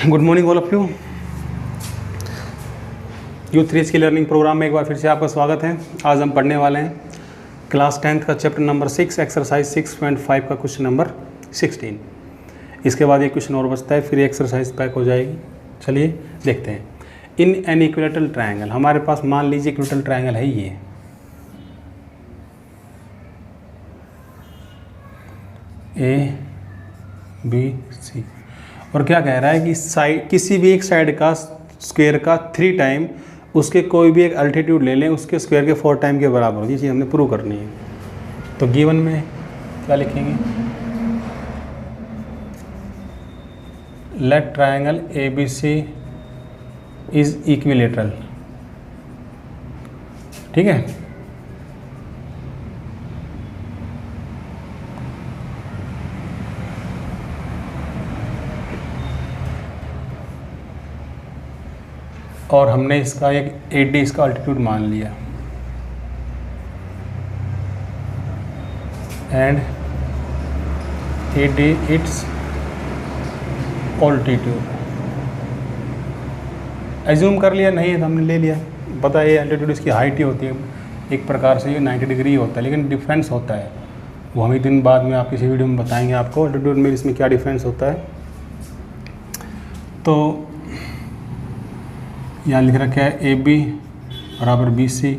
Good morning all of you. U3 की learning programme में एक बार फिर से आपका स्वागत है। आज हम पढ़ने वाले हैं क्लास 10th का चैप्टर नंबर 6 एक्सरसाइज 6.5 का क्वेश्चन नंबर 16। इसके बाद एक क्वेश्चन और बचता है, फिर एक्सरसाइज पैक हो जाएगी। चलिए देखते हैं। इन एन इक्विलेटरल ट्रायंगल, हमारे पास मान लीजिए इक्विलेटरल ट्रायंगल है ये, ABC, और क्या कह रहा है कि साइड किसी भी एक साइड का स्क्वायर का 3 टाइम उसके कोई भी एक अल्टीट्यूड ले लें उसके स्क्वायर के 4 टाइम के बराबर हो। ये चीज़ हमने प्रूव करनी है। तो गिवन में क्या लिखेंगे? Let triangle ABC is equilateral. ठीक है, और हमने इसका एक AD इसका अल्टीट्यूड मान लिया and AD it's altitude. Assume कर लिया, नहीं है तो हमने ले लिया। पता है ये अल्टीट्यूड इसकी हाइट ही होती है, एक प्रकार से ये 90 डिग्री होता है, लेकिन डिफरेंस होता है वो हम एक दिन बाद में आप किसी वीडियो में बताएंगे आपको अल्टीट्यूड में इसमें क्या डिफरेंस होता है। तो यहाँ लिख रखा है AB बराबर BC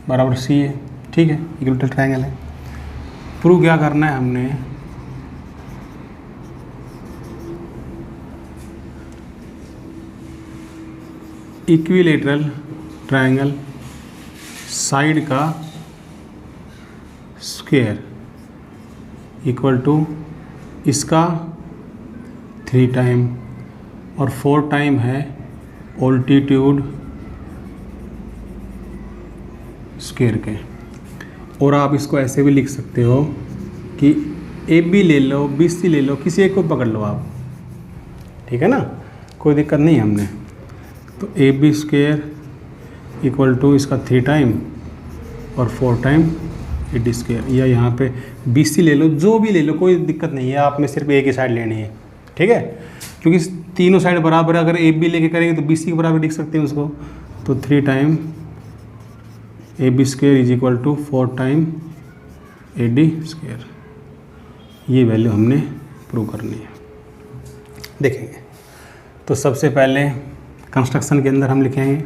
बराबर CA। ठीक है, इक्विलेटरल ट्रायंगल है। प्रूव क्या करना है हमने? इक्विलेटरल ट्रायंगल साइड का स्क्वायर इक्वल टू इसका 3 टाइम और 4 टाइम है ऑल्टीट्यूड स्क्वायर के। और आप इसको ऐसे भी लिख सकते हो कि AB ले लो, BC ले लो, किसी एक को पकड़ लो आप। ठीक है ना, कोई दिक्कत नहीं है हमने। तो AB स्क्वायर इक्वल टू इसका 3 टाइम और 4 टाइम AD स्क्वायर, या यहाँ पे BC ले लो, जो भी ले लो कोई दिक्कत नहीं है, आप में सिर्फ एक ही साइड लेनी है। ठीक है, क्योंकि तीनों साइड बराबर है, अगर AB लेके करेंगे तो BC के बराबर लिख सकते हैं उसको। तो 3 time AB square is equal to 4 time AD square. ये वैल्यू हमने प्रूव करनी है। देखेंगे तो सबसे पहले कंस्ट्रक्शन के अंदर हम लिखेंगे,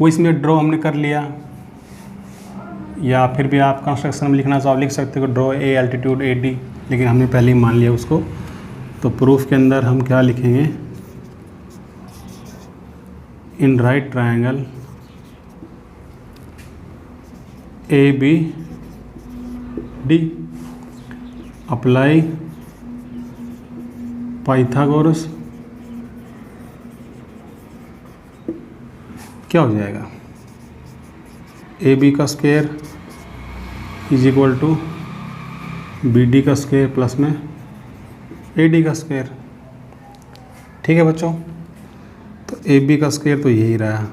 वो इसमें ड्रॉ हमने कर लिया, या फिर भी आप कंस्ट्रक्शन में लिखना चाहो लिख सकते हो ड्रॉ A अल्टीट्यूड AD, लेकिन हमने पहले ही मान लिया उसको। तो प्रूफ के अंदर हम क्या लिखेंगे? In right triangle ABD apply Pythagoras. क्या हो जाएगा? AB का square is equal to BD का स्क्वायर प्लस में AD का स्क्वायर। ठीक है बच्चों, तो AB का स्क्वायर तो यही रहा,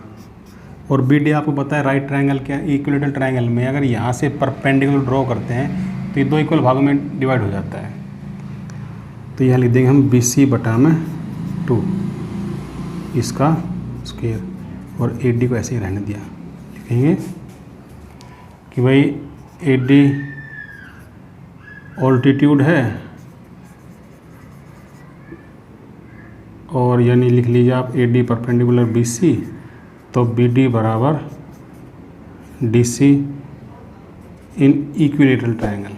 और BD आपको पता है राइट ट्रायंगल क्या, इक्विलेटरल ट्रायंगल में अगर यहाँ से परपेंडिकुलर ड्रॉ करते हैं तो ये 2 इक्वल भागों में डिवाइड हो जाता है। तो यहाँ लिख देंगे हम BC बटा में 2 इसका स्क्वायर, और AD को ऐसे ही रहने दिया। लिखेंगे कि भाई AD ऑल्टीट्यूड है, और यानी लिख लीजिए आप AD परपेंडिकुलर BC, तो BD बराबर DC इन इक्विलेटरल ट्रायंगल।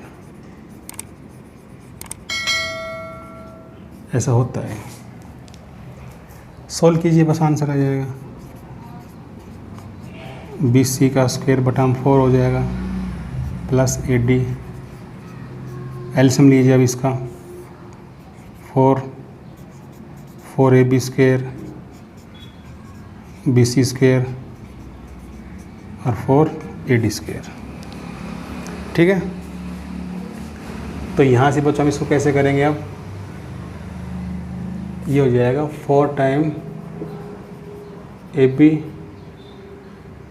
ऐसा होता है। सॉल्व कीजिए, बस आंसर आ जाएगा। BC का स्क्वायर बटा 4 हो जाएगा प्लस AD, एलसीएम लीजिए अब इसका, 4AB स्क्वायर BC स्क्वायर और 4AD स्क्वायर। ठीक है, तो यहाँ से बच्चों हम इसको कैसे करेंगे? अब ये हो जाएगा 4 टाइम AB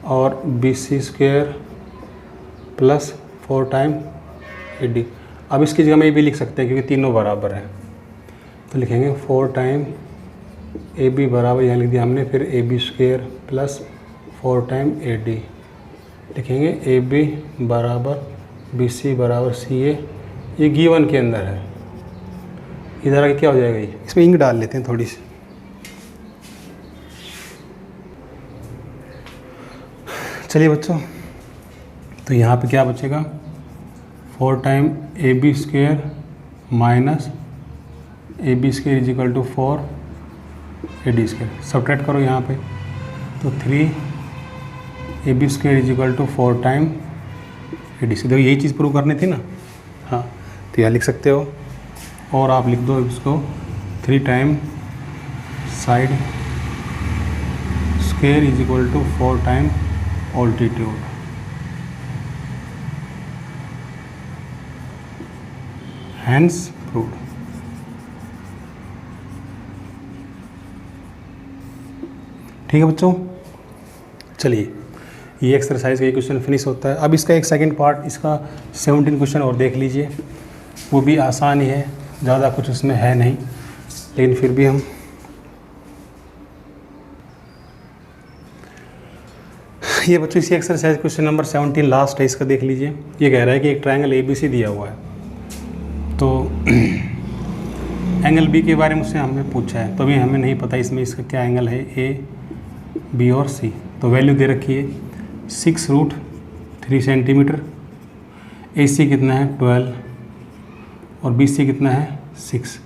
और BC square plus 4 time AD। अब इसकी जगह में AB लिख सकते हैं क्योंकि तीनों बराबर हैं, तो लिखेंगे 4 टाइम ए बी बराबर यहाँ लिख दिया हमने, फिर A B square plus 4 time A D लिखेंगे। ए बी बराबर बी सी बराबर सी ए, ये गिवन के अंदर है। इधर आगे क्या हो जाएगा, ये इसमें इंक डाल लेते हैं थोड़ी सी। चलिए बच्चों, तो यहाँ पे क्या बचेगा, 4 time A B square minus A B square is equal to 4 A D square. Subtract करो यहाँ पे, तो 3 A B square is equal to 4 time A D square. देखो यही चीज़ प्रूव करनी थी ना, हाँ, तो यहाँ लिख सकते हो। और आप लिख दो इसको 3 time side square is equal to 4 time altitude. Hence proved. ठीक है बच्चों, चलिए ये एक्सरसाइज का ये क्वेश्चन फिनिश होता है। अब इसका एक सेकंड पार्ट, इसका 17 क्वेश्चन और देख लीजिए। वो भी आसान ही है, ज़्यादा कुछ उसमें है नहीं, लेकिन फिर भी हम ये बच्चों इसी एक्सरसाइज क्वेश्चन नंबर 17 लास्ट है, इसका देख लीजिए। ये कह रहा है कि एक ट्रायंगल ए बी सी दिया हुआ है, तो एंगल बी के बारे में उससे हमें पूछा है, तो अभी हमें नहीं पता इसमें इसका क्या एंगल है, ए बी और सी। तो वैल्यू दे रखी है 6√3 सेंटीमीटर, ए सी कितना है 12 और बी सी कितना है 6।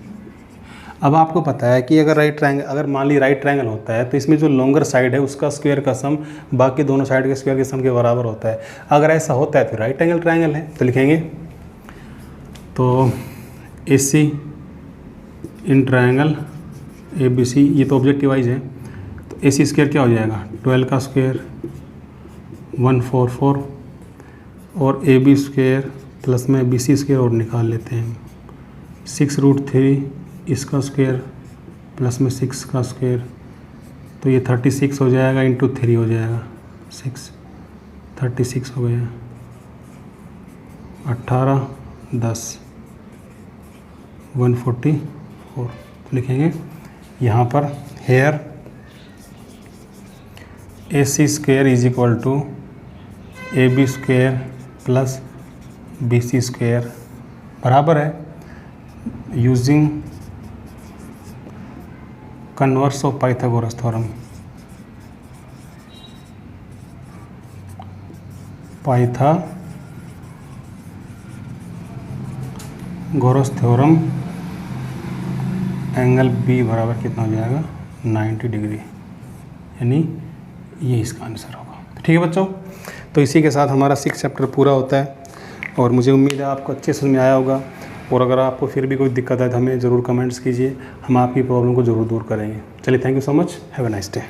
अब आपको पता है कि अगर मान ली राइट ट्रायंगल होता है तो इसमें जो लॉन्गर साइड है उसका स्क्वायर का सम बाकी दोनों साइड के स्क्वायर के सम के बराबर होता है। अगर ऐसा होता है तो राइट एंगल ट्रायंगल है। तो लिखेंगे, तो ए सी in triangle A B C, ये तो ऑब्जेक्टिव वाइज है, तो ए सी स्क्वायर क्या हो जाएगा 12 का स्क्वायर 144 और ए बी स्क्वायर प्लस में बी सी स्क्वायर और निकाल लेते हैं 6√3 इसका स्क्वायर प्लस में 6 का स्क्वायर, तो ये 36 हो जाएगा इंटू 3 हो जाएगा 6, 36 हो गया 18 10 144। तो लिखेंगे यहाँ पर here A C square is equal to A B square plus B C square बराबर है using converse of Pythagoras theorem. Pythagoras theorem angle B बराबर कितना हो जाएगा 90 डिग्री, यानी ये इसका आंसर होगा। ठीक है बच्चों, तो इसी के साथ हमारा 6 चैप्टर पूरा होता है और मुझे उम्मीद है आपको अच्छे समझ में आया होगा। और अगर आपको फिर भी कोई दिक्कत है तो हमें ज़रूर कमेंट्स कीजिए, हम आपकी प्रॉब्लम को ज़रूर दूर करेंगे। चलिए, thank you so much, have a nice day.